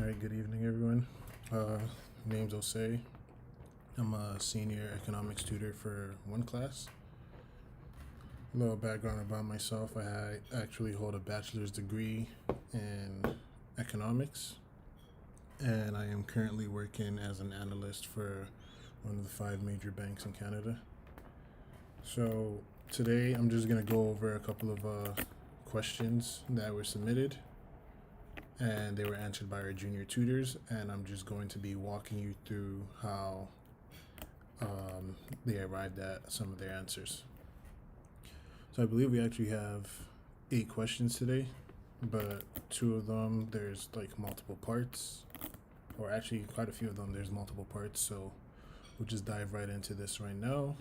Alright, good evening everyone. Name's Osehi. I'm a senior economics tutor for OneClass. A little background about myself. I actually hold a bachelor's degree in economics, and I am currently working as an analyst for one of the 5 major banks in Canada. So today I'm just going to go over a couple of questions that were submitted, and they were answered by our junior tutors, and I'm just going to be walking you through how they arrived at some of their answers. So I believe we actually have 8 questions today, but 2 of them there's like multiple parts, or actually quite a few of them there's multiple parts, so we'll just dive right into this right now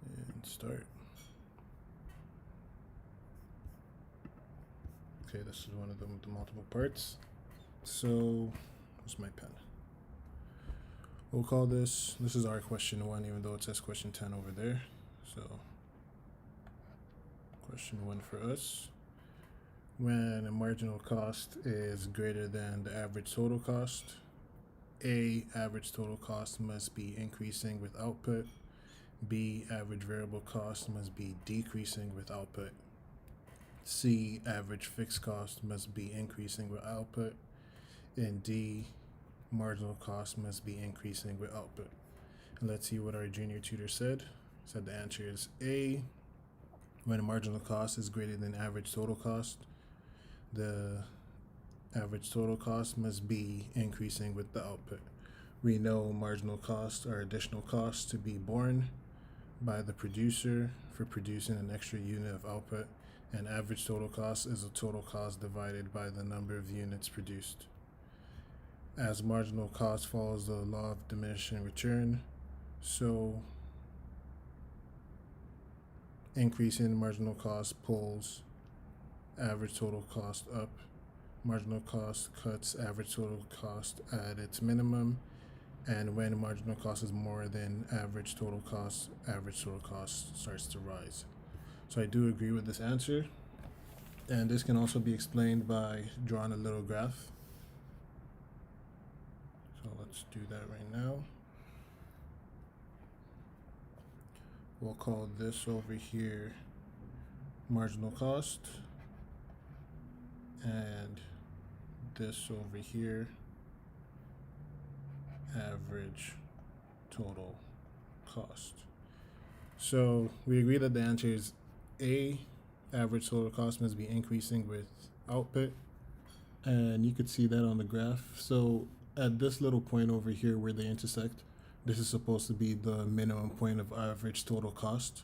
and start. Okay, this is one of them with the multiple parts. So, where's my pen? We'll call this is our question 1, even though it says question 10 over there. So, question 1 for us. When a marginal cost is greater than the average total cost, A, average total cost must be increasing with output. B, average variable cost must be decreasing with output. C, average fixed cost must be increasing with output. And D, marginal cost must be increasing with output. And let's see what our junior tutor said. He said the answer is A. When a marginal cost is greater than average total cost, the average total cost must be increasing with the output. We know marginal costs are additional costs to be borne by the producer for producing an extra unit of output, and average total cost is a total cost divided by the number of units produced. As marginal cost follows the law of diminishing return, so increasing marginal cost pulls average total cost up. Marginal cost cuts average total cost at its minimum, and when marginal cost is more than average total cost starts to rise. So I do agree with this answer, and this can also be explained by drawing a little graph. So let's do that right now. We'll call this over here marginal cost, and this over here average total cost. So we agree that the answer is A, average total cost must be increasing with output, and you could see that on the graph. So at this little point over here where they intersect, this is supposed to be the minimum point of average total cost.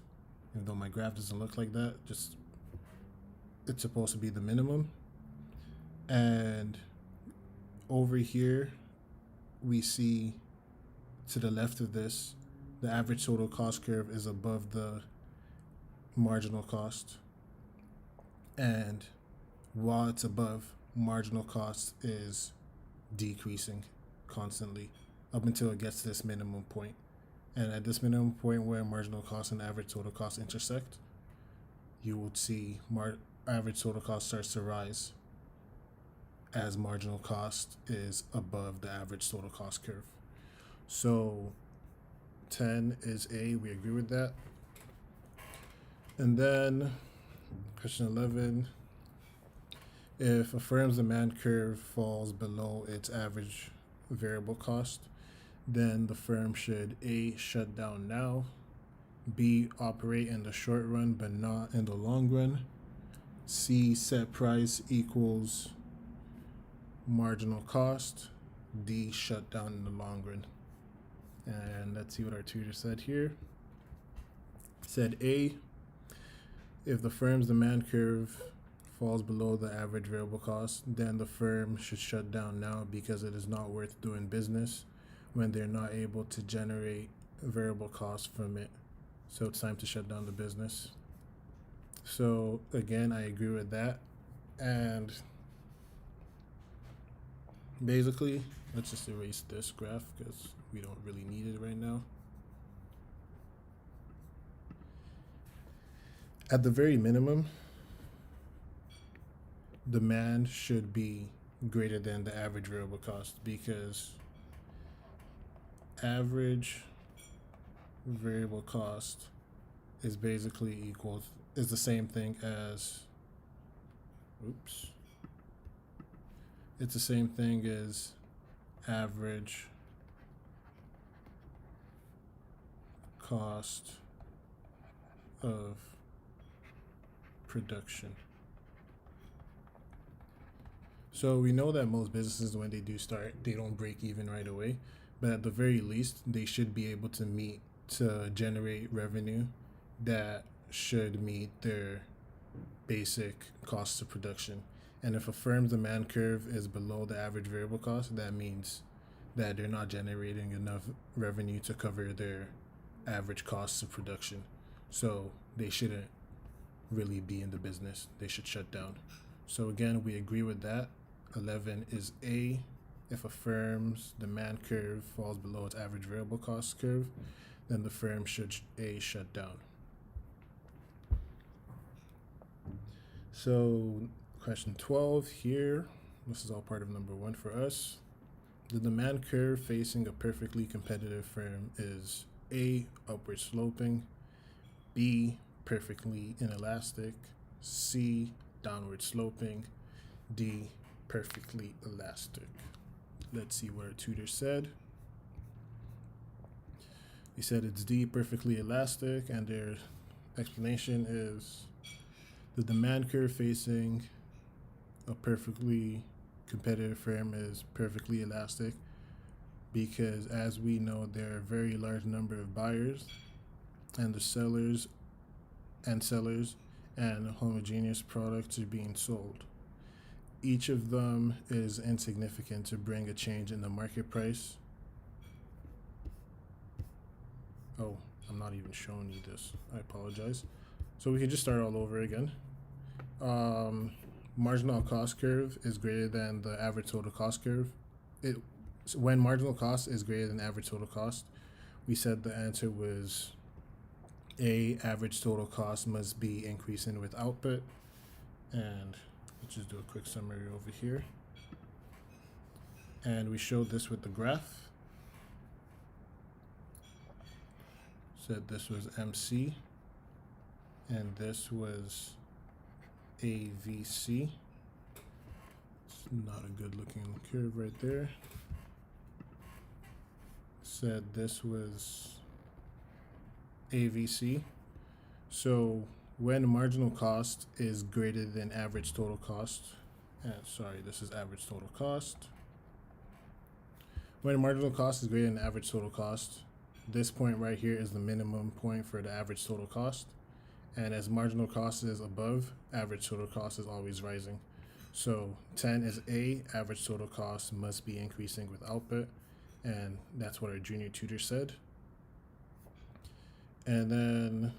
Even though my graph doesn't look like that, just it's supposed to be the minimum. And over here we see to the left of this, the average total cost curve is above the marginal cost, and while it's above, marginal cost is decreasing constantly up until it gets to this minimum point. And at this minimum point where marginal cost and average total cost intersect, you would see average total cost starts to rise as marginal cost is above the average total cost curve. So 10 is A, we agree with that. And then question 11, if a firm's demand curve falls below its average variable cost, then the firm should A, shut down now, B, operate in the short run but not in the long run, C, set price equals marginal cost, D, shut down in the long run. And let's see what our tutor said here. Said A, if the firm's demand curve falls below the average variable cost, then the firm should shut down now because it is not worth doing business when they're not able to generate variable costs from it. So it's time to shut down the business. So again, I agree with that. And basically, let's just erase this graph because we don't really need it right now. At the very minimum, demand should be greater than the average variable cost, because average variable cost is basically is the same thing as it's the same thing as average cost of production. So we know that most businesses, when they do start, they don't break even right away, but at the very least, they should be able to generate revenue that should meet their basic costs of production. And if a firm's demand curve is below the average variable cost, that means that they're not generating enough revenue to cover their average costs of production. So they shouldn't really be in the business. They should shut down. So again, we agree with that. 11 is A. If a firm's demand curve falls below its average variable cost curve, then the firm should shut down. So question 12 here, this is all part of number 1 for us. The demand curve facing a perfectly competitive firm is A, upward sloping, B, perfectly inelastic, C, downward sloping, D, perfectly elastic. Let's see what our tutor said. He said it's D, perfectly elastic, and their explanation is the demand curve facing a perfectly competitive firm is perfectly elastic because, as we know, there are a very large number of buyers, and the sellers and homogeneous products are being sold. Each of them is insignificant to bring a change in the market price. Oh, I'm not even showing you this. I apologize. So we can just start all over again. Marginal cost curve is greater than the average total cost curve. When marginal cost is greater than average total cost, we said the answer was A, average total cost must be increasing with output. And let's just do a quick summary over here. And we showed this with the graph. Said this was MC, and this was AVC. It's not a good looking curve right there. Said this was AVC. So when marginal cost is greater than average total cost, this is average total cost. When marginal cost is greater than average total cost, this point right here is the minimum point for the average total cost. And as marginal cost is above, average total cost is always rising. So 10 is A, average total cost must be increasing with output. And that's what our junior tutor said. And then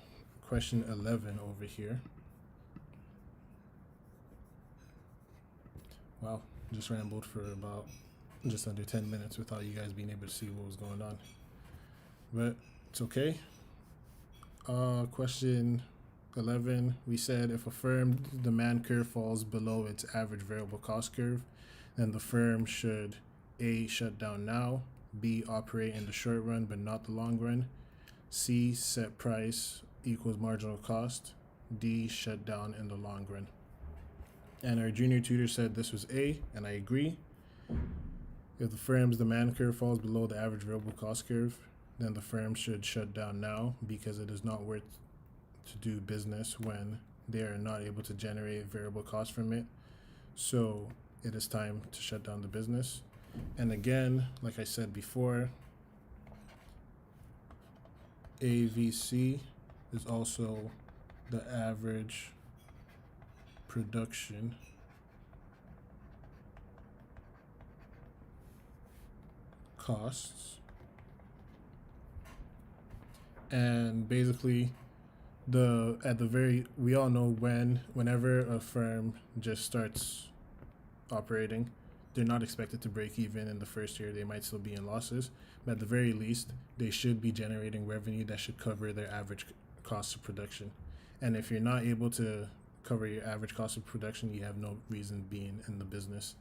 question 11 over here. Wow, just rambled for about just under 10 minutes without you guys being able to see what was going on. But it's okay. Question 11, we said if a firm's demand curve falls below its average variable cost curve, then the firm should A, shut down now, B, operate in the short run but not the long run, C, set price equals marginal cost, D, shut down in the long run. And our junior tutor said this was A, and I agree. If the firm's demand curve falls below the average variable cost curve, then the firm should shut down now because it is not worth to do business when they are not able to generate variable cost from it. So it is time to shut down the business. And again, like I said before, AVC is also the average production costs. And basically we all know whenever a firm just starts operating, they're not expected to break even in the first year. They might still be in losses, but at the very least, they should be generating revenue that should cover their average cost of production. And if you're not able to cover your average cost of production, you have no reason being in the business.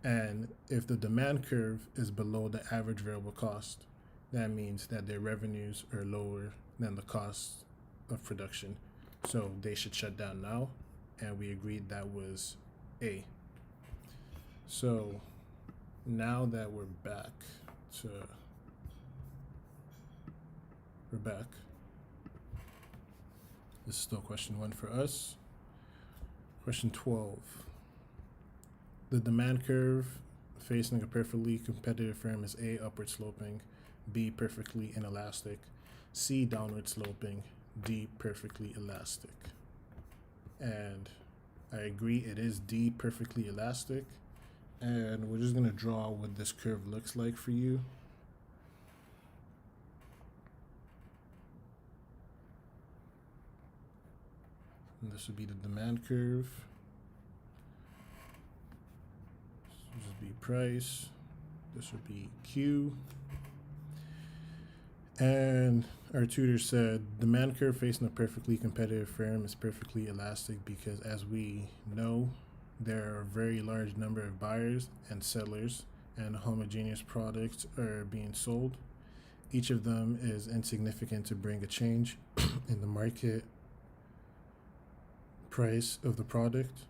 And if the demand curve is below the average variable cost, that means that their revenues are lower than the cost of production. So they should shut down now. And we agreed that was A. So now that we're back. This is still question 1 for us. Question 12. The demand curve facing a perfectly competitive firm is A, upward sloping, B, perfectly inelastic, C, downward sloping, D, perfectly elastic. And I agree, it is D, perfectly elastic. And we're just going to draw what this curve looks like for you. And this would be the demand curve. This would be price. This would be Q. And our tutor said demand curve facing a perfectly competitive firm is perfectly elastic because, as we know, there are a very large number of buyers and sellers, and homogeneous products are being sold. Each of them is insignificant to bring a change in the market price of the product.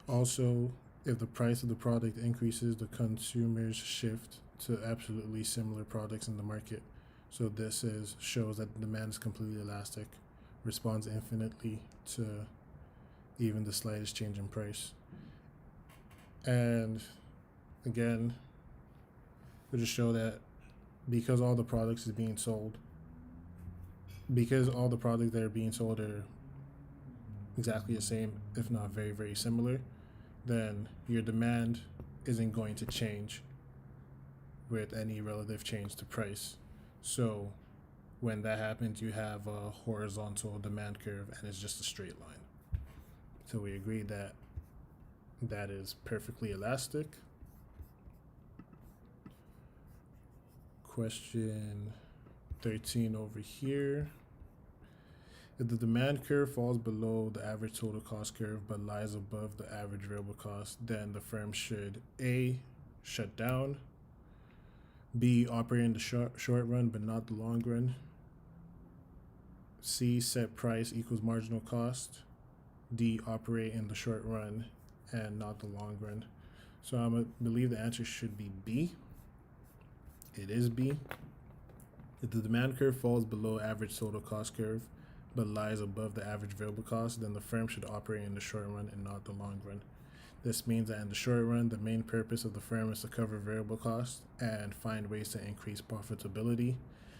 Also, if the price of the product increases, the consumers shift to absolutely similar products in the market. So this shows that demand is completely elastic, responds infinitely to even the slightest change in price. And again, we just show that because all the products that are being sold are exactly the same, if not very, very similar, then your demand isn't going to change with any relative change to price. So when that happens, you have a horizontal demand curve and it's just a straight line. So we agree that that is perfectly elastic. Question 13 over here. If the demand curve falls below the average total cost curve but lies above the average variable cost, then the firm should A, shut down, B, operate in the short run but not the long run, C, set price equals marginal cost, D, operate in the short run and not the long run. So I believe the answer should be B. It is B. If the demand curve falls below average total cost curve but lies above the average variable cost, then the firm should operate in the short run and not the long run. This means that in the short run, the main purpose of the firm is to cover variable costs and find ways to increase profitability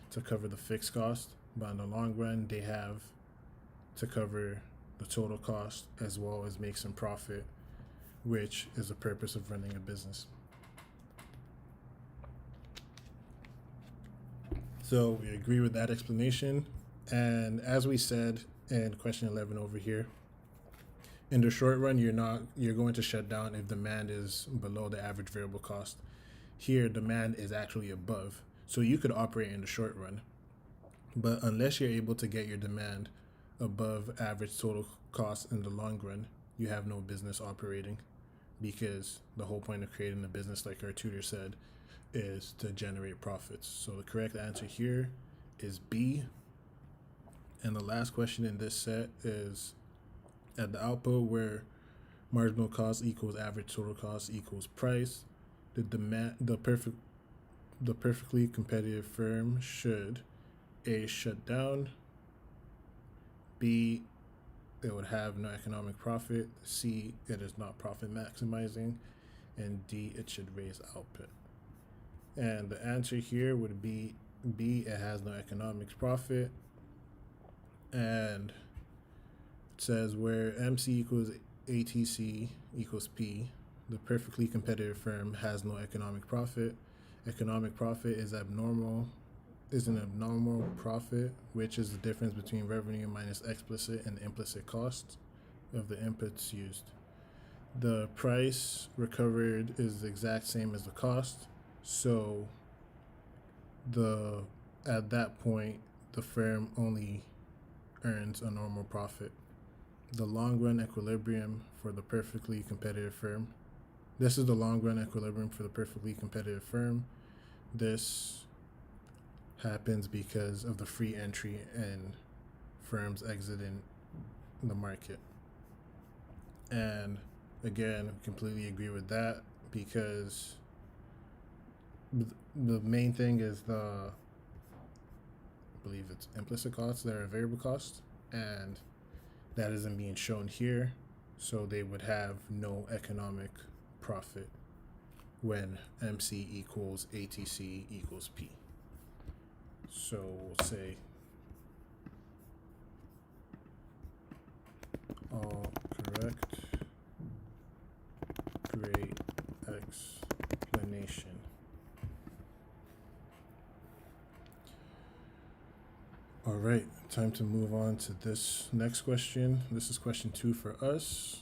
to cover the fixed cost. But in the long run, they have to cover the total cost as well as make some profit, which is the purpose of running a business. So we agree with that explanation. And as we said in question 11 over here, in the short run, you're going to shut down if demand is below the average variable cost. Here, demand is actually above. So you could operate in the short run. But unless you're able to get your demand above average total cost in the long run, you have no business operating, because the whole point of creating a business, like our tutor said, is to generate profits. So the correct answer here is B. And the last question in this set is, at the output where marginal cost equals average total cost equals price, the perfectly competitive firm should A, shut down, B, it would have no economic profit, C, it is not profit maximizing, and D, it should raise output. And the answer here would be B, it has no economics profit. And it says where MC equals ATC equals P, the perfectly competitive firm has no economic profit. Economic profit is an abnormal profit, which is the difference between revenue minus explicit and implicit costs of the inputs used. The price recovered is the exact same as the cost, so at that point the firm only earns a normal profit. The long run equilibrium for the perfectly competitive firm This is the long run equilibrium for the perfectly competitive firm. This happens because of the free entry and firms exiting the market. And again, completely agree with that, because the main thing is I believe it's implicit costs that are variable costs, and that isn't being shown here, so they would have no economic profit when MC equals ATC equals P. So we'll say all correct. Great explanation. All right, time to move on to this next question. This is question 2 for us.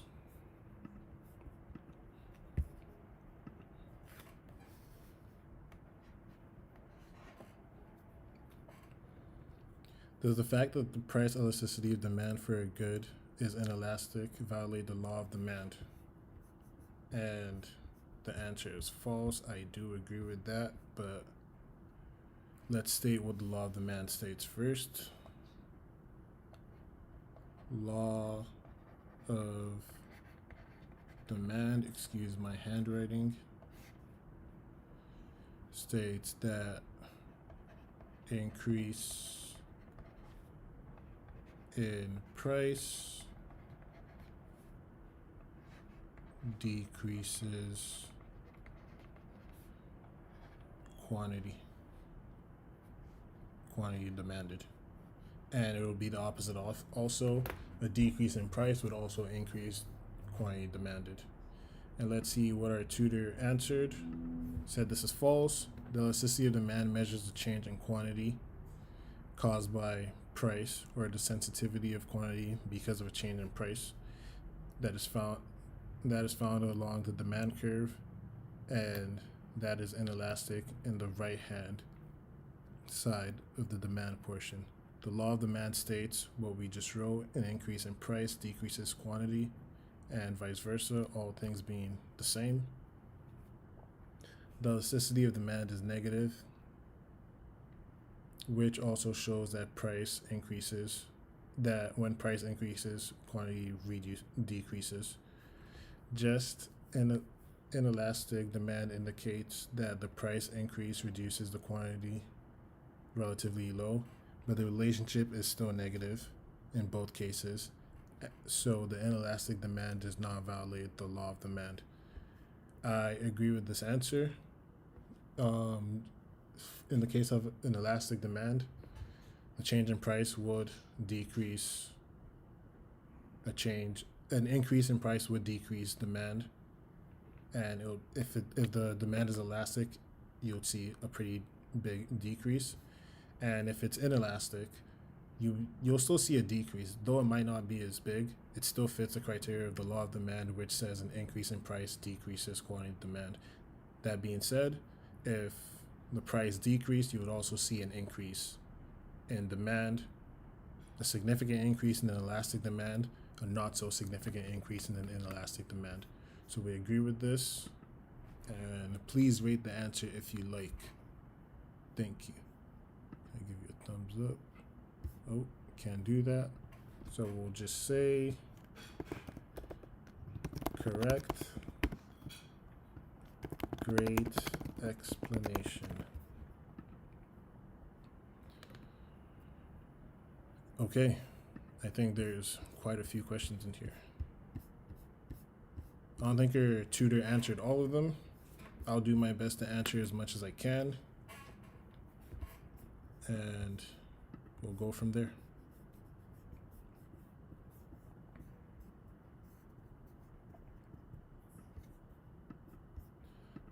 Does the fact that the price elasticity of demand for a good is inelastic violate the law of demand? And the answer is false. I do agree with that, but let's state what the law of demand states first. Law of demand, excuse my handwriting, states that increase in price decreases quantity demanded. And it will be the opposite also. A decrease in price would also increase quantity demanded. And let's see what our tutor answered. Said this is false. The elasticity of demand measures the change in quantity caused by price, or the sensitivity of quantity because of a change in price that is found along the demand curve, and that is inelastic in the right hand side of the demand portion. The law of demand states what we just wrote: an increase in price decreases quantity, and vice versa, all things being the same. The elasticity of demand is negative, which also shows that when price increases, quantity decreases. Just an inelastic demand indicates that the price increase reduces the quantity relatively low, but the relationship is still negative in both cases. So the inelastic demand does not violate the law of demand. I agree with this answer. In the case of an elastic demand, a change in price would decrease an increase in price would decrease demand, and if the demand is elastic, you'll see a pretty big decrease. And if it's inelastic, you'll still see a decrease, though it might not be as big. It still fits the criteria of the law of demand, which says an increase in price decreases quantity demand. That being said, if the price decreased, you would also see an increase in demand, a significant increase in an elastic demand, a not so significant increase in an inelastic demand. So we agree with this, and please rate the answer if you like. Thank you. I give you a thumbs up. Oh, can't do that. So we'll just say correct. Great explanation. Okay, I think there's quite a few questions in here. I don't think your tutor answered all of them. I'll do my best to answer as much as I can, and we'll go from there.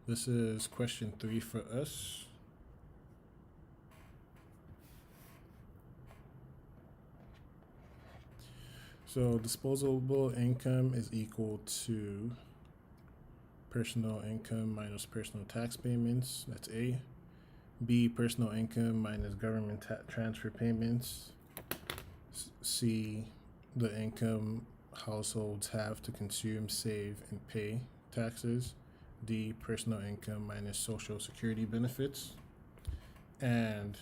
This is question 3 for us. So disposable income is equal to personal income minus personal tax payments. That's A. B, personal income minus government transfer payments. C, the income households have to consume, save, and pay taxes. D, personal income minus social security benefits. And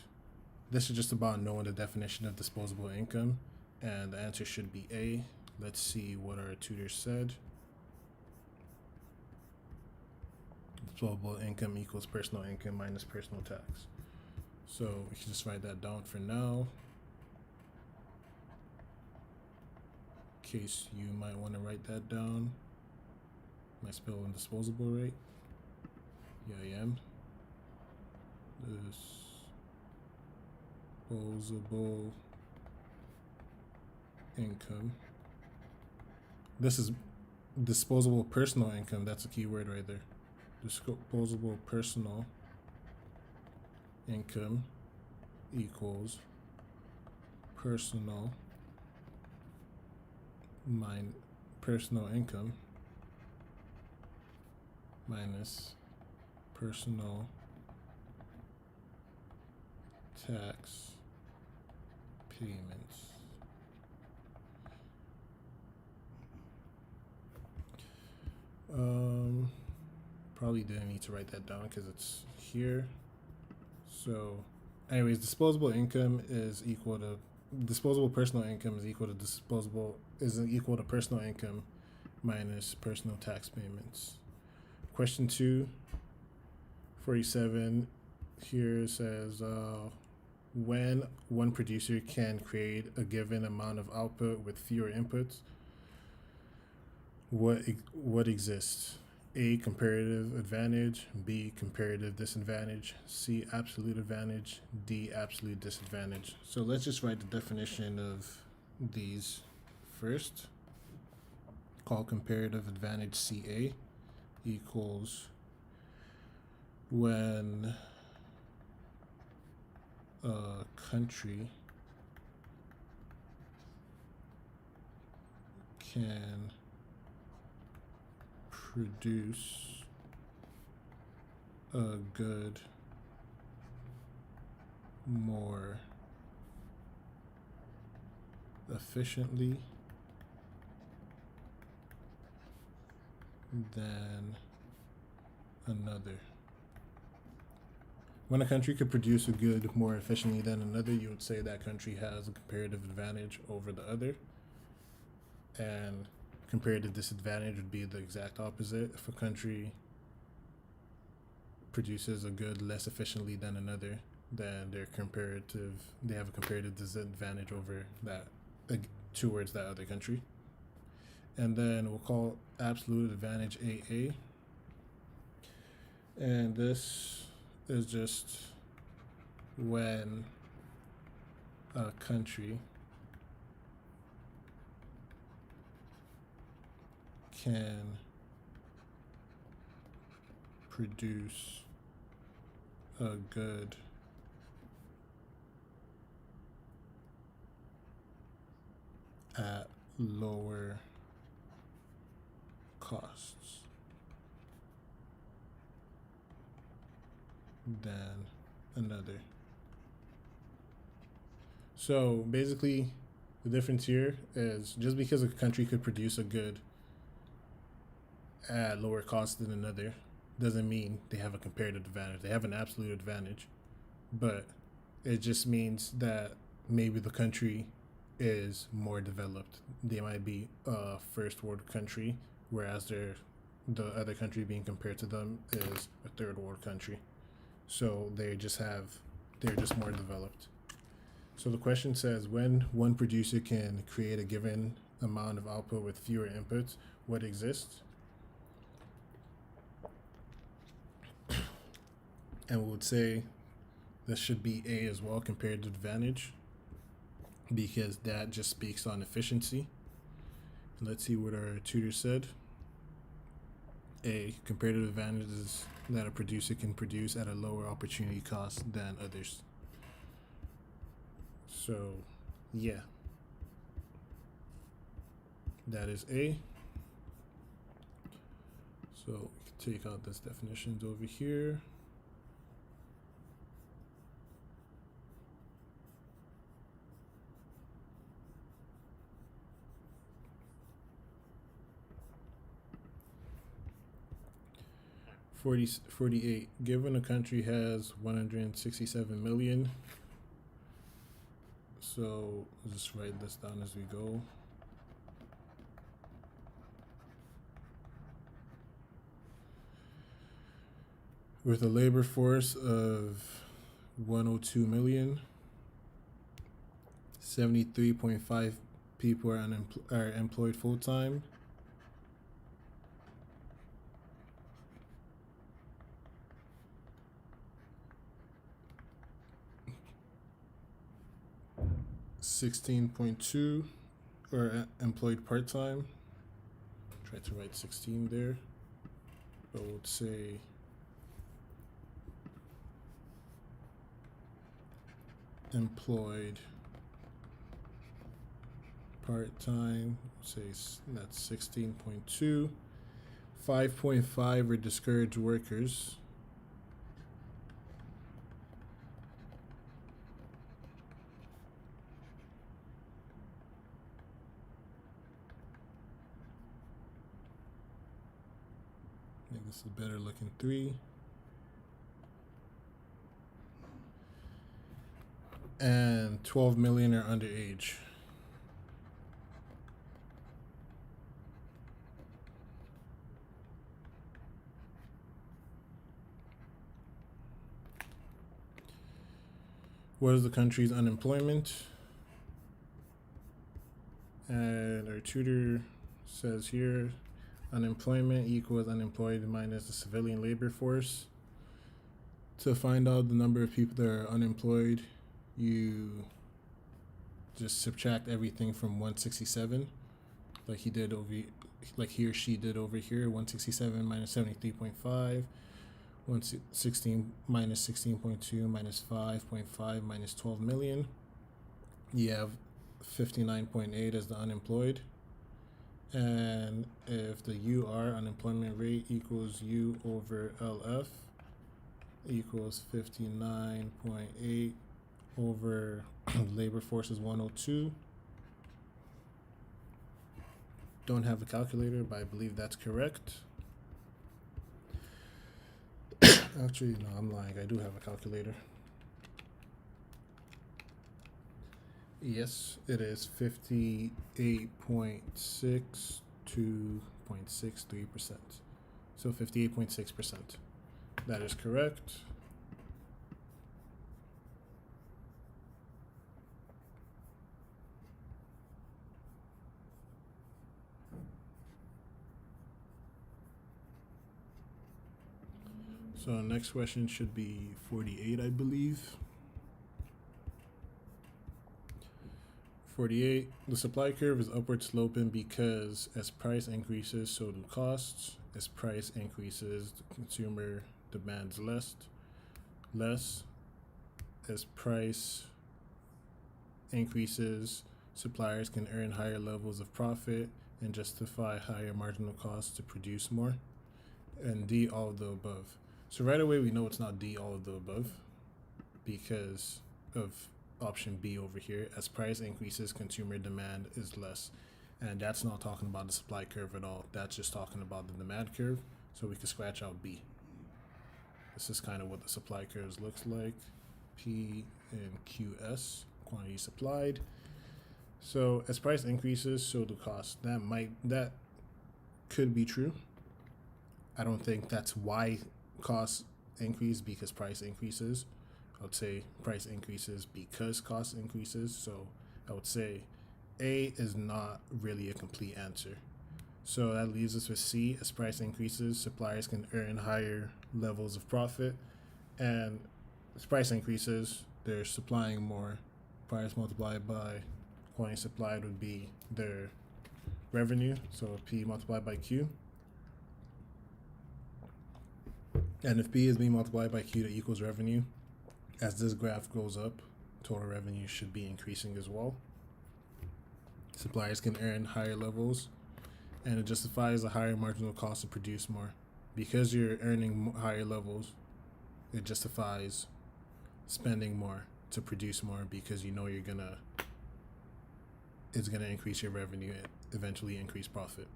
this is just about knowing the definition of disposable income. And the answer should be A. Let's see what our tutor said. Disposable income equals personal income minus personal tax. So we can just write that down for now. In case you might want to write that down. Am I spelling disposable right? Yeah, I am. Disposable income. This is disposable personal income. That's a key word right there. Disposable personal income equals personal income minus personal tax payments. Probably didn't need to write that down because it's here. So anyways, disposable income is equal to disposable personal income is equal to personal income minus personal tax payments. Question 2, 47 here says when one producer can create a given amount of output with fewer inputs, what exists? A, comparative advantage. B, comparative disadvantage. C, absolute advantage. D, absolute disadvantage. So let's just write the definition of these first. Call comparative advantage CA equals when a country can produce a good more efficiently than another. When a country could produce a good more efficiently than another, you would say that country has a comparative advantage over the other. And comparative disadvantage would be the exact opposite. If a country produces a good less efficiently than another, then they have a comparative disadvantage over that towards that other country. And then we'll call absolute advantage AA. And this is just when a country can produce a good at lower costs than another. So basically, the difference here is just because a country could produce a good at lower cost than another doesn't mean they have a comparative advantage. They have an absolute advantage, but it just means that maybe the country is more developed. They might be a first world country, whereas the other country being compared to them is a third world country. So they're just more developed. So the question says, when one producer can create a given amount of output with fewer inputs, what exists? And we would say this should be A as well, comparative advantage, because that just speaks on efficiency. Let's see what our tutor said. A, comparative advantage is that a producer can produce at a lower opportunity cost than others. So, yeah. That is A. So, we can take out this definitions over here. 48. Given a country has 167 million, so I'll just write this down as we go. With a labor force of 102 million, 73.5 people are employed full time. $16.2 are employed part time. Try to write 16 there, but we'll say employed part-time, say that's 16.2. 5.5 are discouraged workers. I think this is a better looking 3. And 12 million are underage. What is the country's unemployment? And our tutor says here, unemployment equals unemployed minus the civilian labor force. To find out the number of people that are unemployed, you just subtract everything from 167, like he or she did over here. 167 minus 73.5, 116 minus 16.2 minus 5.5 minus 12 million. You have 59.8 as the unemployed. And if the UR, unemployment rate, equals U over LF, equals 59.8 over labor force is 102. Don't have a calculator, but I believe that's correct. Actually, no, I'm lying. I do have a calculator. Yes, it is 58.6 to 0.63%. So 58.6%. That is correct. So next question should be 48, I believe. 48, the supply curve is upward sloping because as price increases, so do costs. As price increases, the consumer demands less. As price increases, suppliers can earn higher levels of profit and justify higher marginal costs to produce more. And D, all of the above. So right away we know it's not D, all of the above, because of option B over here. As price increases, consumer demand is less. And that's not talking about the supply curve at all. That's just talking about the demand curve. So we can scratch out B. This is kind of what the supply curves looks like. P and QS, quantity supplied. So as price increases, so do costs. That could be true. I don't think that's why costs increase because price increases. I would say price increases because cost increases. So I would say A is not really a complete answer. So that leaves us with C. As price increases, suppliers can earn higher levels of profit. And as price increases, they're supplying more. Price multiplied by quantity supplied would be their revenue. So P multiplied by Q. And if P is being multiplied by Q, that equals revenue. As this graph goes up, total revenue should be increasing as well. Suppliers can earn higher levels, and it justifies a higher marginal cost to produce more. Because you're earning higher levels, it justifies spending more to produce more because you know it's gonna increase your revenue and eventually increase profit.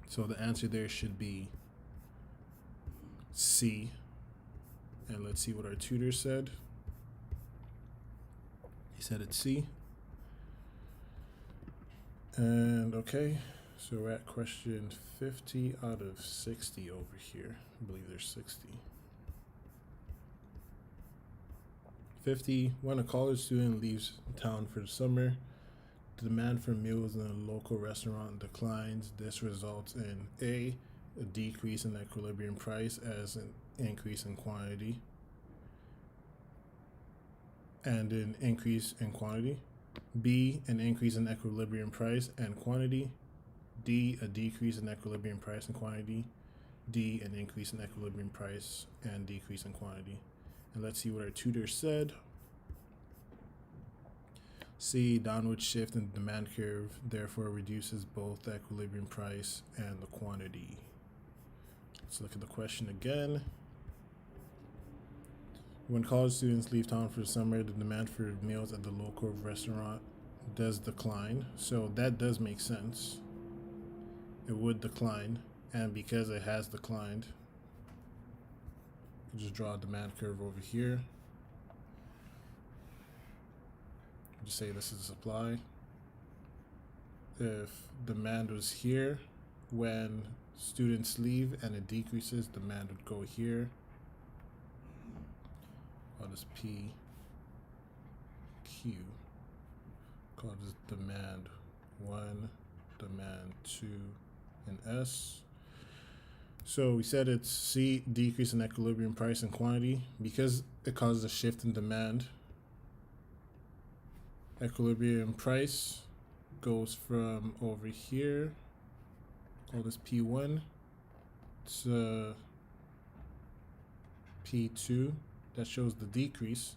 So the answer there should be C. And let's see what our tutor said. He said it's C. And okay, so we're at question 50 out of 60 over here. I believe there's 60. 50, when a college student leaves town for the summer, the demand for meals in a local restaurant declines. This results in A, a decrease in equilibrium price as an increase in quantity, and an increase in quantity. B, an increase in equilibrium price and quantity. D, a decrease in equilibrium price and quantity. D, an increase in equilibrium price and decrease in quantity. And let's see what our tutor said. C, downward shift in the demand curve, therefore reduces both the equilibrium price and the quantity. Let's look at the question again. When college students leave town for the summer, the demand for meals at the local restaurant does decline. So that does make sense. It would decline, and because it has declined, just draw a demand curve over here. Just say this is supply. If demand was here, when students leave and it decreases, demand would go here. Call this P, Q. Call this demand 1, demand 2, and S. So we said it's C, decrease in equilibrium price and quantity. Because it causes a shift in demand, equilibrium price goes from over here, call this P1, to P2. That shows the decrease.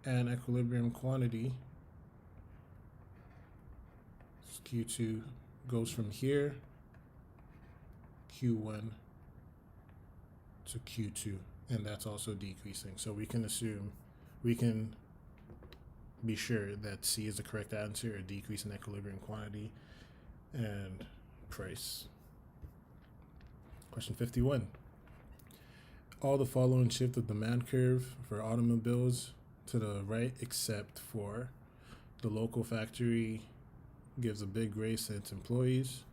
And equilibrium quantity, Q2, goes from here, Q1, to Q2, and that's also decreasing. So we can be sure that C is the correct answer, a decrease in equilibrium quantity and price. Question 51. All the following shift the demand curve for automobiles to the right except for the local factory gives a big raise to its employees.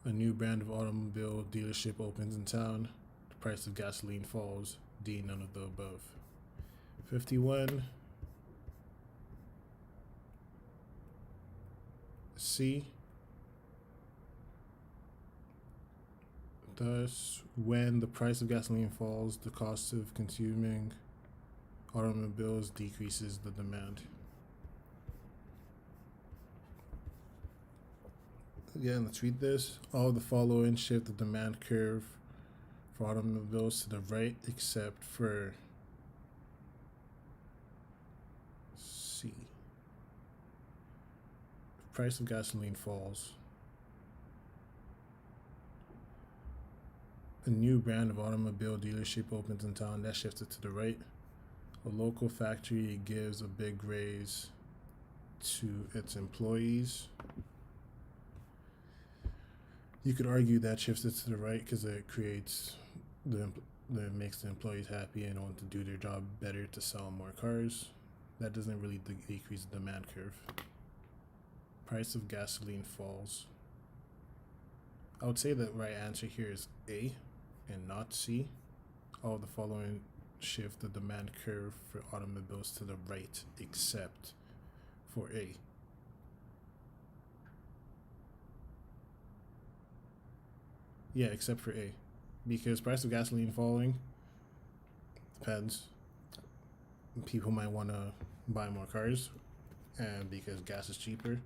A new brand of automobile dealership opens in town. The price of gasoline falls. D, none of the above. 51. C. Thus, when the price of gasoline falls, the cost of consuming automobiles decreases the demand. Again, let's read this. All the following shift the demand curve for automobiles to the right except for C. The price of gasoline falls. A new brand of automobile dealership opens in town. That shifts it to the right. A local factory gives a big raise to its employees. You could argue that shifts it to the right because it creates that makes the employees happy and want to do their job better to sell more cars. That doesn't really decrease the demand curve. Price of gasoline falls. I would say the right answer here is A and not C. All the following shift the demand curve for automobiles to the right except for A. Yeah, except for A. Because price of gasoline falling depends. People might want to buy more cars, and because gas is cheaper,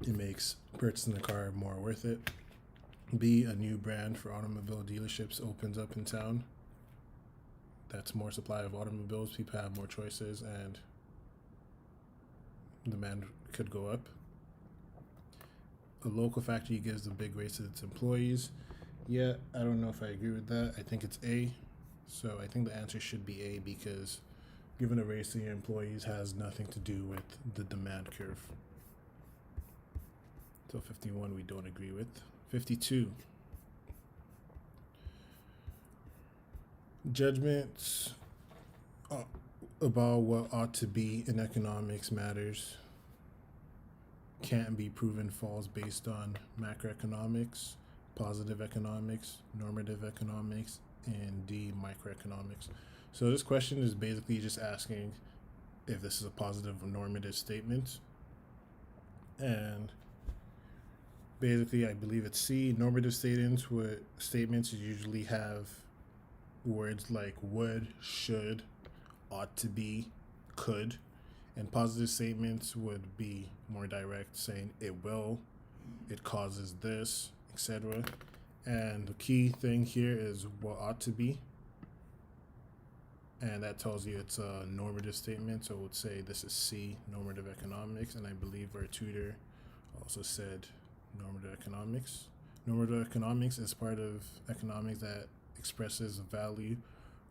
it makes purchasing a car more worth it. B, a new brand for automobile dealerships opens up in town. That's more supply of automobiles. People have more choices, and demand could go up. A local factory gives a big raise to its employees. Yeah, I don't know if I agree with that. I think it's A. So I think the answer should be A because giving a raise to your employees has nothing to do with the demand curve. So 51 we don't agree with. 52. Judgments about what ought to be in economics matters can't be proven false based on macroeconomics, positive economics, normative economics, and D, microeconomics. So this question is basically just asking if this is a positive or normative statement. And basically, I believe it's C. Normative statements usually have words like would, should, ought to be, could. And positive statements would be more direct, saying it will, it causes this, etc. And the key thing here is what ought to be. And that tells you it's a normative statement. So it would say this is C, normative economics. And I believe our tutor also said normative economics. Normative economics is part of economics that expresses value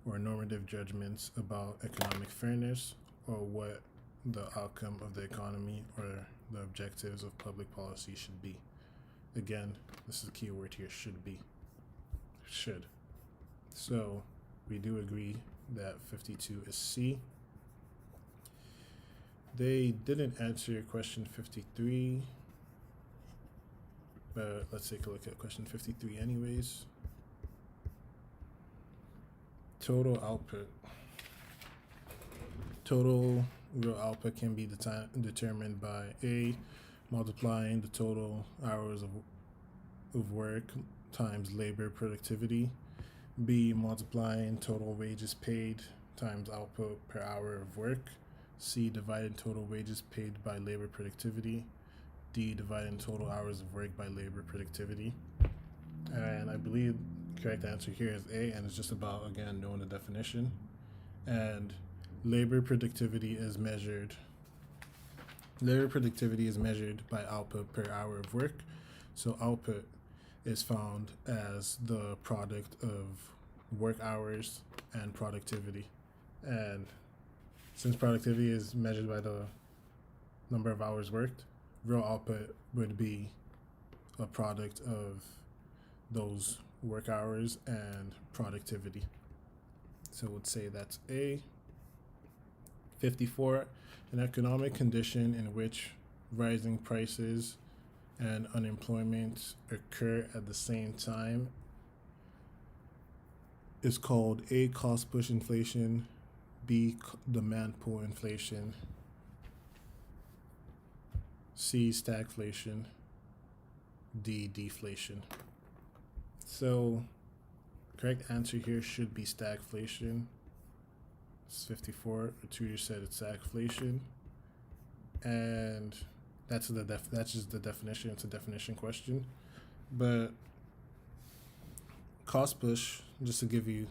or normative judgments about economic fairness or what the outcome of the economy or the objectives of public policy should be. Again, this is a key word here, should be. Should. So we do agree that 52 is C. They didn't answer your question 53, but let's take a look at question 53 anyways. Total output. Total real output can be determined by A, multiplying the total hours of work times labor productivity, B, multiplying total wages paid times output per hour of work, C, dividing total wages paid by labor productivity, D, dividing total hours of work by labor productivity. And I believe the correct answer here is A, and it's just about, again, knowing the definition. And labor productivity is measured by output per hour of work. So output is found as the product of work hours and productivity. And since productivity is measured by the number of hours worked, real output would be a product of those work hours and productivity. So I would say that's A. 54, an economic condition in which rising prices and unemployment occur at the same time is called A, cost push inflation, B, demand pull inflation, C, stagflation, D, deflation. So correct answer here should be stagflation. It's 54. The tutor said it's stagflation, and that's just the definition. It's a definition question, but cost push, just to give you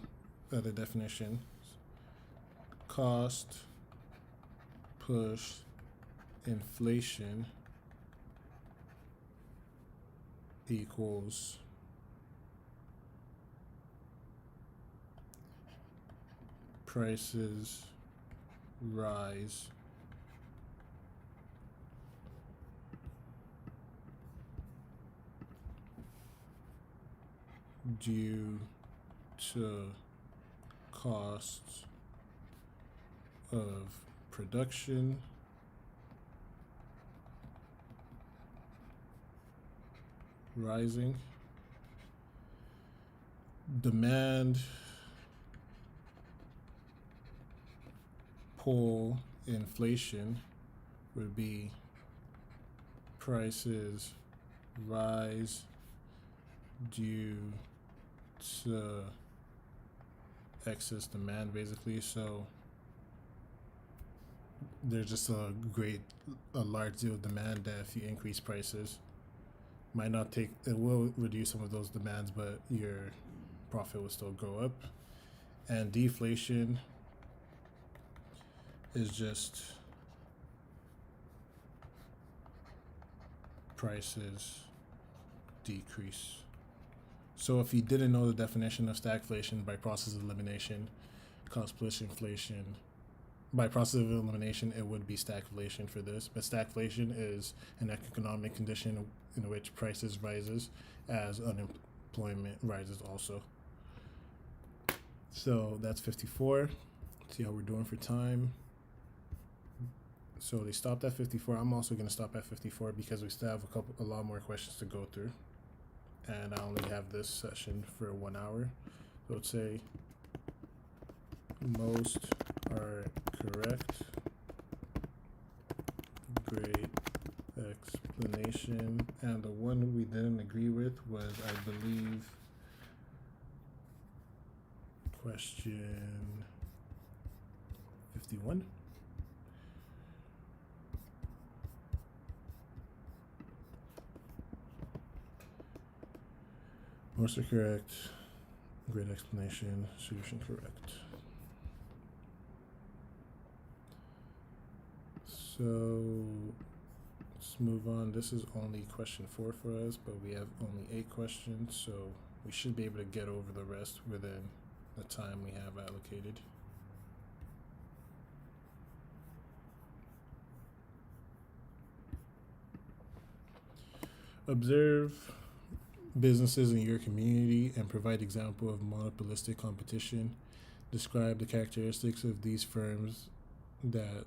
the definition, cost push inflation equals prices rise due to costs of production rising. Demand pull inflation would be prices rise due to excess demand, basically. So there's just a large deal of demand that if you increase prices, it will reduce some of those demands, but your profit will still go up. And deflation is just prices decrease. So if you didn't know the definition of stagflation, by process of elimination, cost push inflation, by process of elimination, it would be stagflation for this. But stagflation is an economic condition in which prices rises as unemployment rises also. So that's 54. See how we're doing for time. So they stopped at 54. I'm also going to stop at 54 because we still have a lot more questions to go through. And I only have this session for 1 hour. So let's say most are correct. Great explanation. And the one we didn't agree with was, I believe, question 51. Most are correct. Great explanation. Solution correct. So let's move on. This is only question 4 for us, but we have only 8 questions, so we should be able to get over the rest within the time we have allocated. Observe businesses in your community and provide example of monopolistic competition. Describe the characteristics of these firms that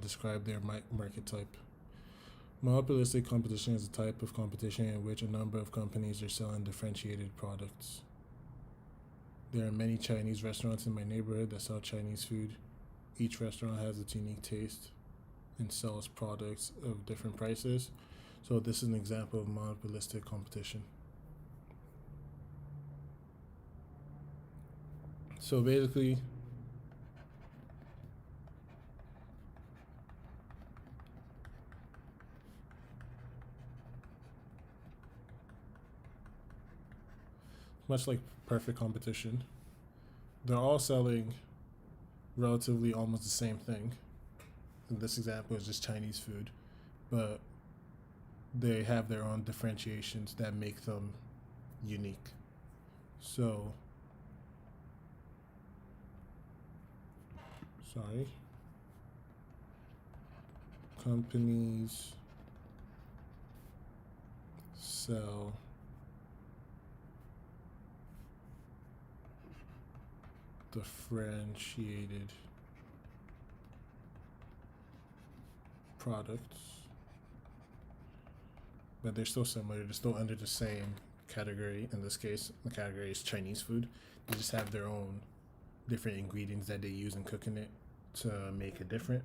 describe their market type. Monopolistic competition is a type of competition in which a number of companies are selling differentiated products. There are many Chinese restaurants in my neighborhood that sell Chinese food. Each restaurant has its unique taste and sells products of different prices. So this is an example of monopolistic competition. So basically, much like perfect competition, they're all selling relatively almost the same thing. In this example is just Chinese food, but they have their own differentiations that make them unique. So, companies sell differentiated products, but they're still similar. They're still under the same category. In this case, the category is Chinese food. They just have their own different ingredients that they use in cooking it to make it different.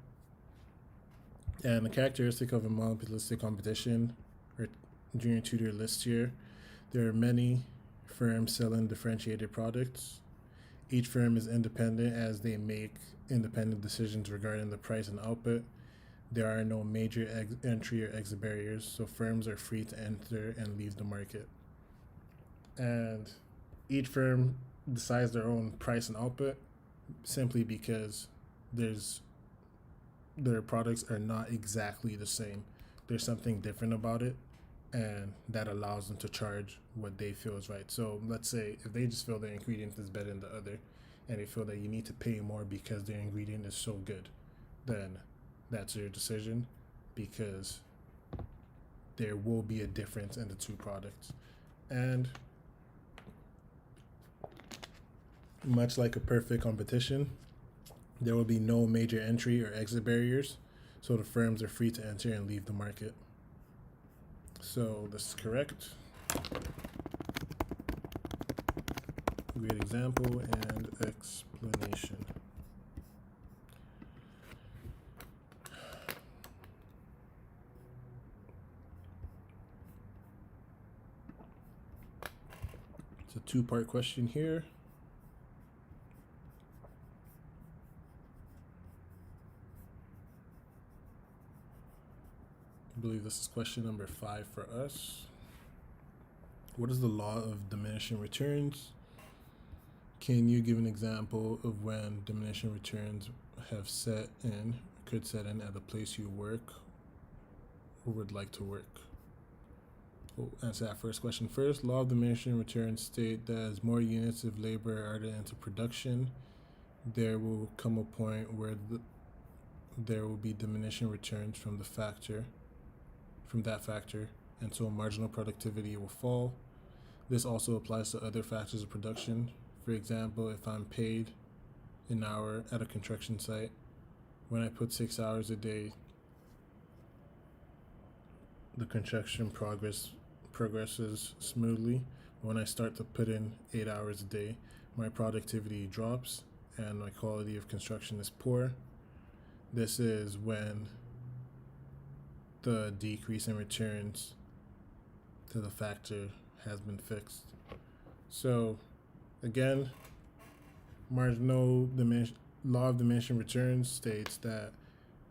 And the characteristic of a monopolistic competition, or junior tutor list here, there are many firms selling differentiated products. Each firm is independent as they make independent decisions regarding the price and output. There are no major entry or exit barriers, so firms are free to enter and leave the market. And each firm decides their own price and output simply because their products are not exactly the same. There's something different about it, and that allows them to charge what they feel is right. So let's say if they just feel their ingredient is better than the other, and they feel that you need to pay more because their ingredient is so good, then that's your decision, because there will be a difference in the two products. And much like a perfect competition, there will be no major entry or exit barriers, so the firms are free to enter and leave the market. So this is correct. Great example and explanation. It's a 2-part question here. I believe this is question number 5 for us. What is the law of diminishing returns? Can you give an example of when diminishing returns have set in, could set in at the place you work or would like to work? We'll answer that first question first. Law of diminishing returns state that as more units of labor are added into production, there will come a point where there will be diminishing returns from that factor, and so marginal productivity will fall. This also applies to other factors of production. For example, if I'm paid an hour at a construction site, when I put 6 hours a day, the construction progresses smoothly. When I start to put in 8 hours a day, my productivity drops and my quality of construction is poor. This is when the decrease in returns to the factor has been fixed. So again, law of diminishing returns states that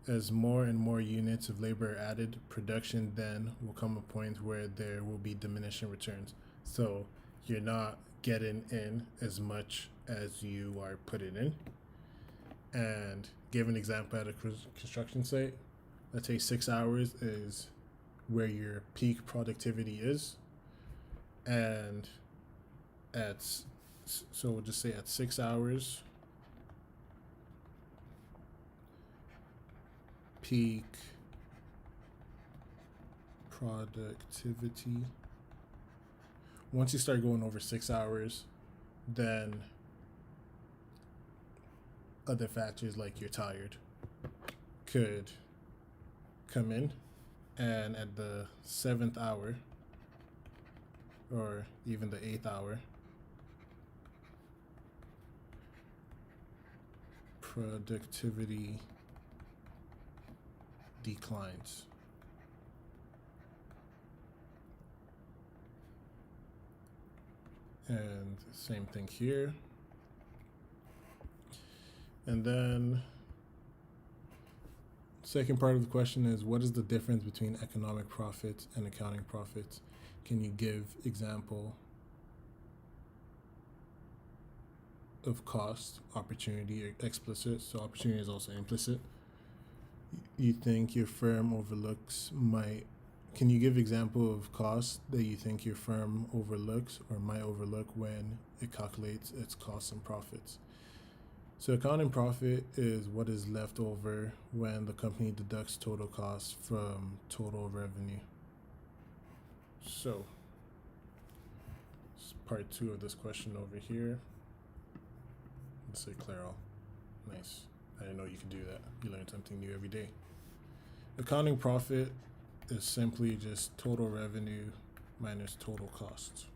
as more and more units of labor are added, production then will come a point where there will be diminishing returns. So you're not getting in as much as you are putting in. And give an example at a construction site. Let's say 6 hours is where your peak productivity is. And so we'll just say at 6 hours, peak productivity. Once you start going over 6 hours, then other factors like you're tired could come in, and at the 7th hour or even the 8th hour, productivity declines. And same thing here. And then second part of the question is, what is the difference between economic profits and accounting profits? Can you give example of cost, opportunity, or explicit? So opportunity is also implicit. You think your firm can you give example of cost that you think your firm overlooks or might overlook when it calculates its costs and profits? So accounting profit is what is left over when the company deducts total costs from total revenue. So part 2 of this question over here. Let's say Clairol. Nice. I didn't know you could do that. You learn something new every day. Accounting profit is simply just total revenue minus total costs.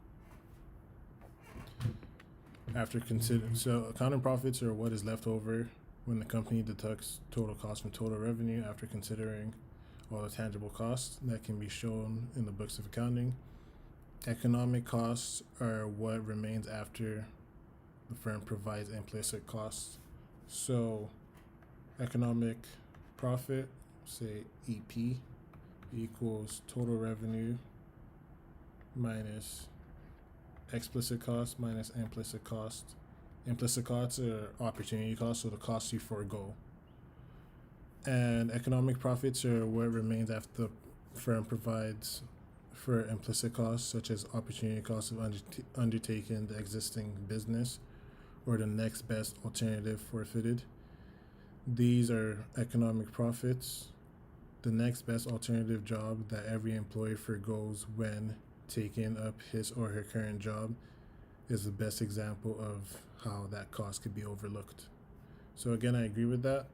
So accounting profits are what is left over when the company deducts total costs from total revenue after considering all the tangible costs that can be shown in the books of accounting. Economic costs are what remains after the firm provides implicit costs. So economic profit, say EP, equals total revenue minus explicit cost minus implicit cost. Implicit costs are opportunity costs, so the costs you forego. And economic profits are what remains after the firm provides for implicit costs, such as opportunity costs of undertaking the existing business or the next best alternative forfeited. These are economic profits. The next best alternative job that every employee forgoes when taking up his or her current job is the best example of how that cost could be overlooked. So again, I agree with that.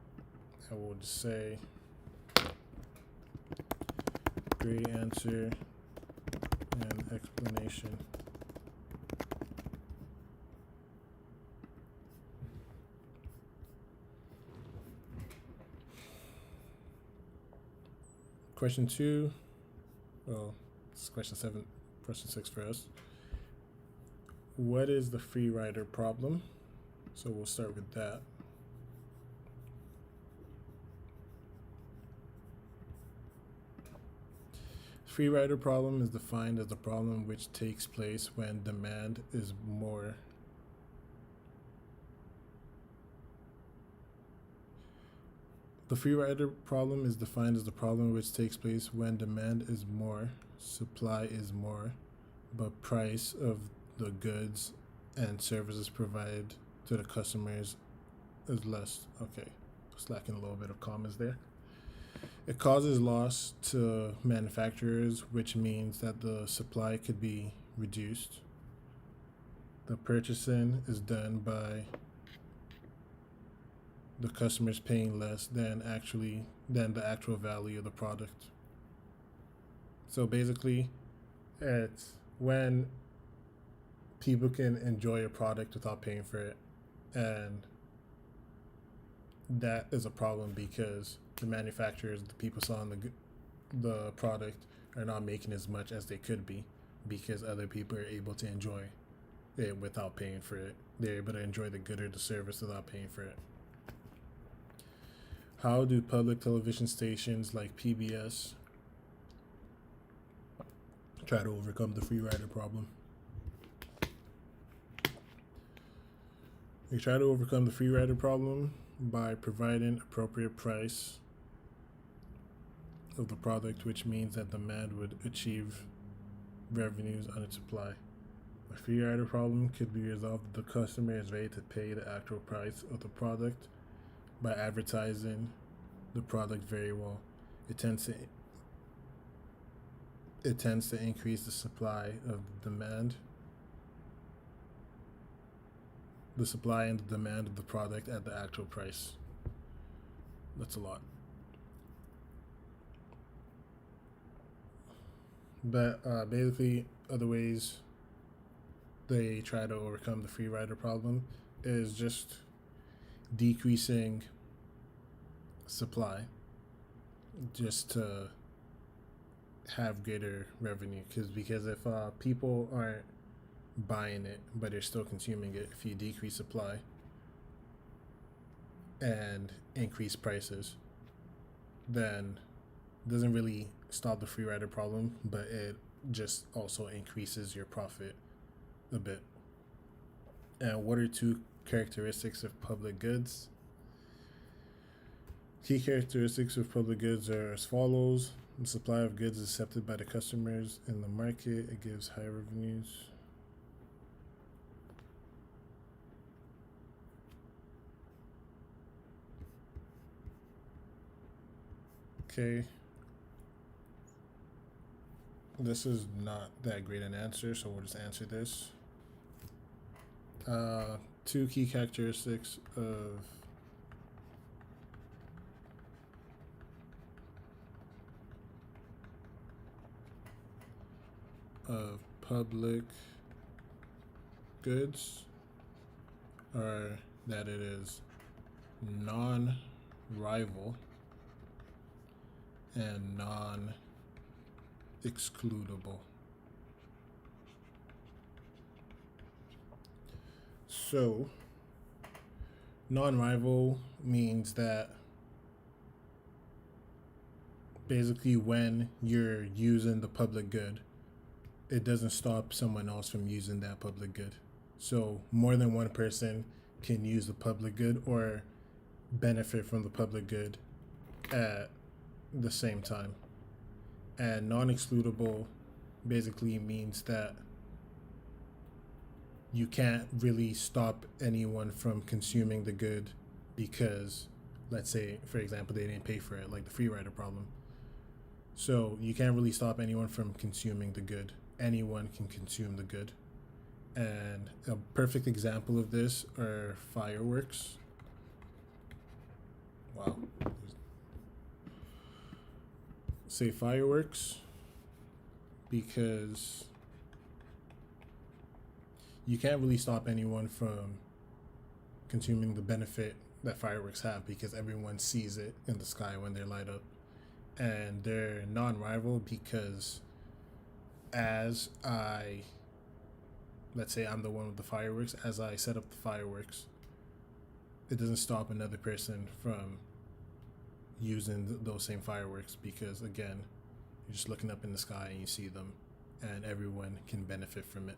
I will just say great answer and explanation. Question 2, well, this is question 7, question 6 for us. What is the free rider problem? So we'll start with that. Free rider problem is defined as the problem which takes place when demand is more The free rider problem is defined as the problem which takes place when demand is more, supply is more, but price of the goods and services provided to the customers is less. Okay, just lacking a little bit of commas there. It causes loss to manufacturers, which means that the supply could be reduced. the purchasing is done by the customers paying less than the actual value of the product. So basically, it's when people can enjoy a product without paying for it, and that is a problem because the manufacturers, the people selling the product, are not making as much as they could be because other people are able to enjoy it without paying for it. They're able to enjoy the good or the service without paying for it. How do public television stations like PBS try to overcome the free rider problem? They try to overcome the free rider problem by providing appropriate price of the product, which means that demand would achieve revenues on its supply. A free rider problem could be resolved if the customer is ready to pay the actual price of the product by advertising the product very well. It tends to increase the supply of demand, the supply and the demand of the product at the actual price. That's a lot. But basically, other ways they try to overcome the free rider problem is just decreasing supply just to have greater revenue. Because if people aren't buying it but they're still consuming it, if you decrease supply and increase prices, then it doesn't really stop the free rider problem, but it just also increases your profit a bit. And what are two characteristics of public goods? Key characteristics of public goods are as follows. The supply of goods is accepted by the customers in the market. It gives high revenues. Okay. This is not that great an answer, so we'll just answer this. Two key characteristics of public goods are that it is non-rival and non-excludable. So, non-rival means that basically when you're using the public good, it doesn't stop someone else from using that public good. So more than one person can use the public good or benefit from the public good at the same time. And non-excludable basically means that you can't really stop anyone from consuming the good because, let's say, for example, they didn't pay for it, like the free rider problem. So you can't really stop anyone from consuming the good. Anyone can consume the good. And a perfect example of this are fireworks. Wow. Say fireworks because you can't really stop anyone from consuming the benefit that fireworks have because everyone sees it in the sky when they light up. And they're non-rival because let's say I'm the one with the fireworks, as I set up the fireworks, it doesn't stop another person from using those same fireworks because, again, you're just looking up in the sky and you see them and everyone can benefit from it.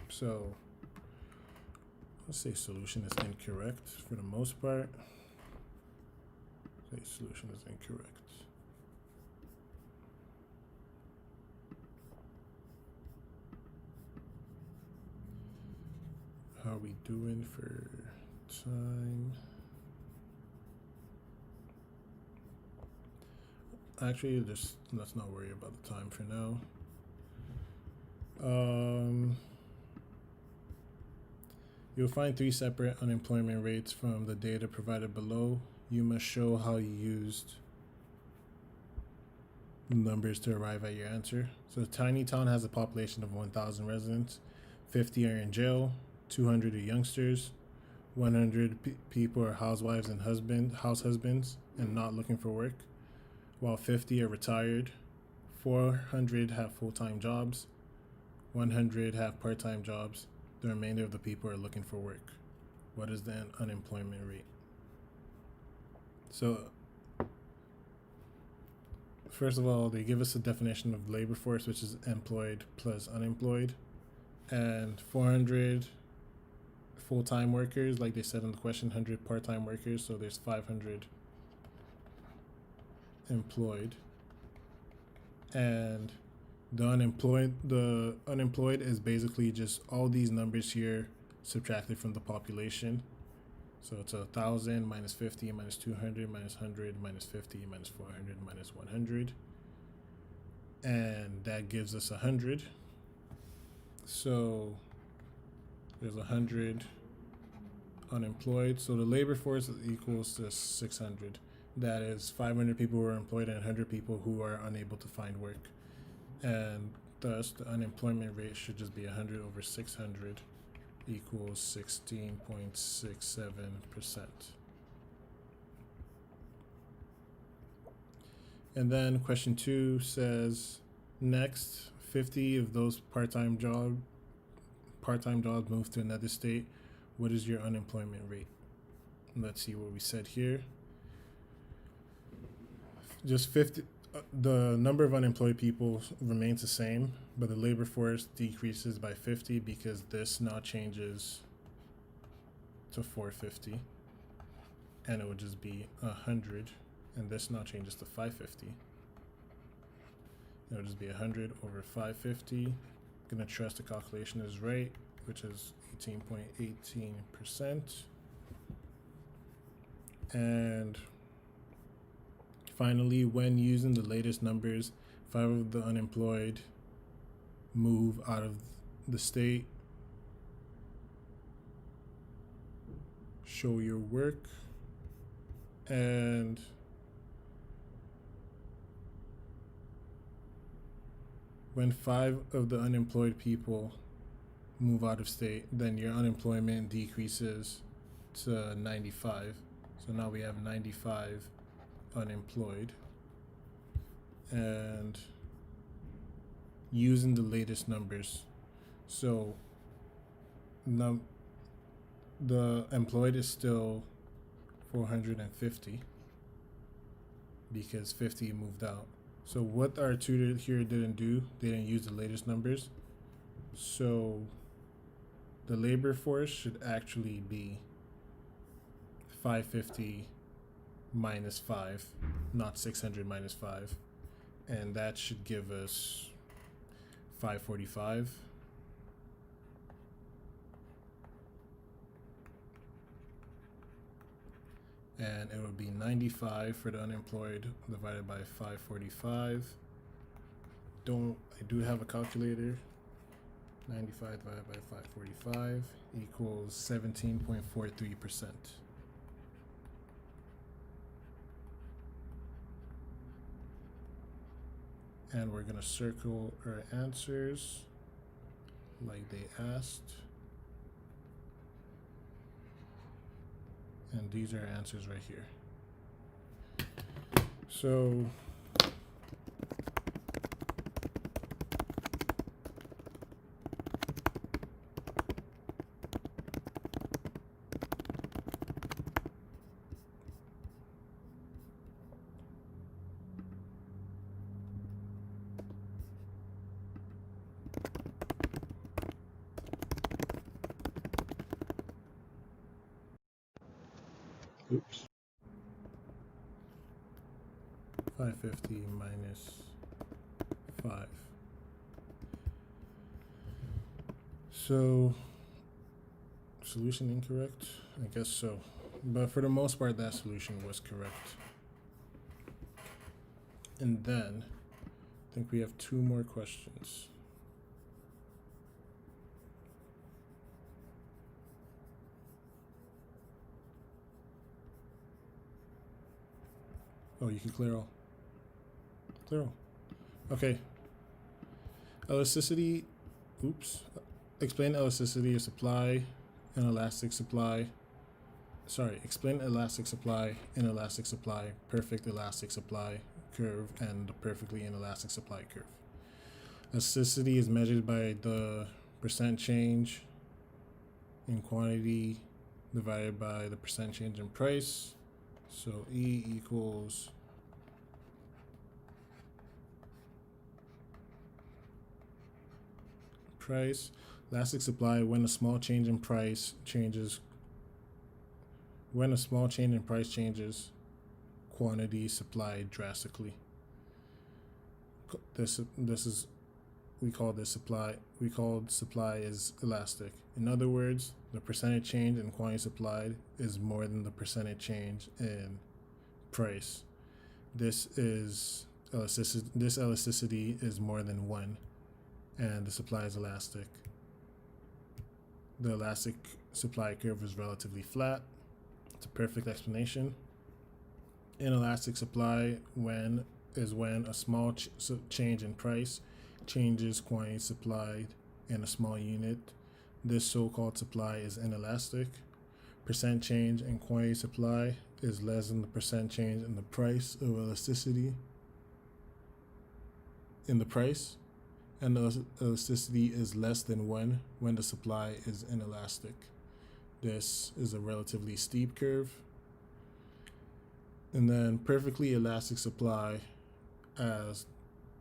So let's say solution is incorrect for the most part. Say solution is incorrect. How are we doing for time? Actually, just let's not worry about the time for now. You'll find 3 separate unemployment rates from the data provided below. You must show how you used numbers to arrive at your answer. So tiny town has a population of 1,000 residents. 50 are in jail. 200 are youngsters. 100 people are housewives and house husbands and not looking for work, while 50 are retired. 400 have full-time jobs. 100 have part-time jobs. The remainder of the people are looking for work. What is the unemployment rate? So first of all, they give us a definition of labor force, which is employed plus unemployed, and 400 full-time workers, like they said in the question, 100 part-time workers, so there's 500 employed. And the unemployed is basically just all these numbers here subtracted from the population. So it's 1,000 minus 50 minus 200 minus 100 minus 50 minus 400 minus 100, and that gives us 100. So there's 100 unemployed. So the labor force is equals to 600. That is 500 people who are employed and 100 people who are unable to find work. And thus the unemployment rate should just be 100 over 600 equals 16.67%. And then question 2 says, next, 50 of those part-time jobs move to another state. What is your unemployment rate? Let's see what we said here. Just 50, the number of unemployed people remains the same, but the labor force decreases by 50 because this now changes to 450, and it would just be 100, and this now changes to 550. It would just be 100 over 550. Gonna trust the calculation is right, which is 18.18%. And finally, when using the latest numbers, 5 of the unemployed move out of the state. Show your work. And when 5 of the unemployed people move out of state, then your unemployment decreases to 95. So now we have 95 unemployed. And using the latest numbers, so the employed is still 450 because 50 moved out. So what our tutor here didn't do, they didn't use the latest numbers. So the labor force should actually be 550 minus 5, not 600 minus 5. And that should give us 545. And it would be 95 for the unemployed divided by 545. I do have a calculator. 95 divided by 545 equals 17.43%. And we're gonna circle our answers like they asked. And these are answers right here. So oops. 550 minus 5. So, solution incorrect? I guess so. But for the most part, that solution was correct. And then, I think we have 2 more questions. Oh, you can clear all. Clear all. Okay. Elasticity. Oops. Explain elasticity of supply, inelastic supply. Explain elastic supply, inelastic supply, perfect elastic supply curve, and the perfectly inelastic supply curve. Elasticity is measured by the percent change in quantity divided by the percent change in price. So E equals price. Elastic supply, when a small change in price changes, quantity supplied drastically. We call supply is elastic. In other words, the percentage change in quantity supplied is more than the percentage change in price. This elasticity is more than 1, and the supply is elastic. The elastic supply curve is relatively flat. It's a perfect explanation. Inelastic supply when a small change in price changes quantity supplied in a small unit. This so-called supply is inelastic. Percent change in quantity supply is less than the percent change in the price of elasticity in the price, and the elasticity is less than 1 when the supply is inelastic. This is a relatively steep curve. And then perfectly elastic supply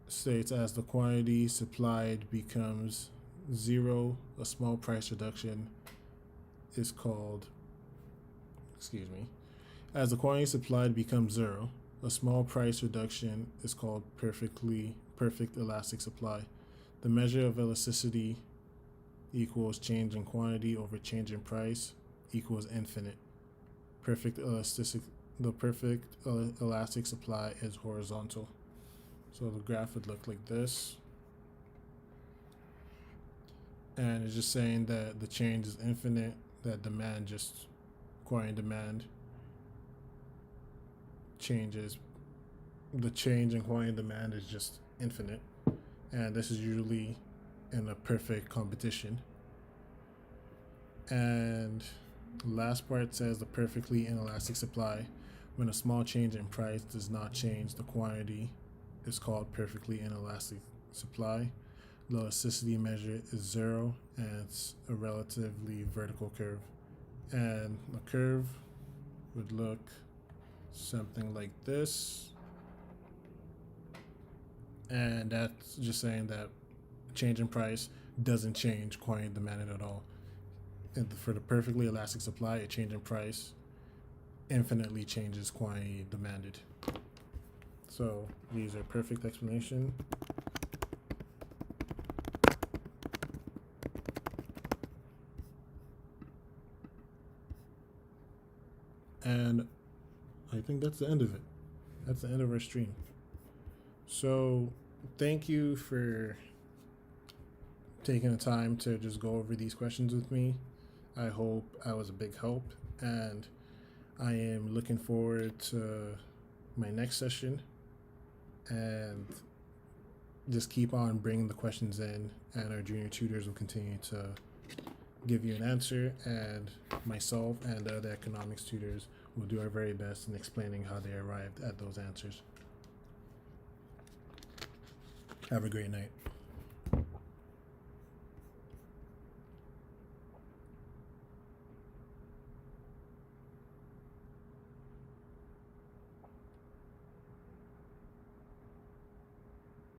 states as the quantity supplied becomes 0, a small price reduction is called, as the quantity supplied becomes 0, a small price reduction is called perfect elastic supply. The measure of elasticity equals change in quantity over change in price equals infinite. The perfect elastic supply is horizontal. So the graph would look like this. And it's just saying that the change is infinite, that quantity demand changes. The change in quantity demand is just infinite. And this is usually in a perfect competition. And the last part says the perfectly inelastic supply. When a small change in price does not change the quantity, is called perfectly inelastic supply. The elasticity measure is 0, and it's a relatively vertical curve. And the curve would look something like this. And that's just saying that change in price doesn't change quantity demanded at all. And for the perfectly elastic supply, a change in price infinitely changes quantity demanded. So these are perfect explanation. And I think that's the end of it. That's the end of our stream. So thank you for taking the time to just go over these questions with me. I hope I was a big help, and I am looking forward to my next session, and just keep on bringing the questions in, and our junior tutors will continue to give you an answer, and myself and the other economics tutors will do our very best in explaining how they arrived at those answers. Have a great night.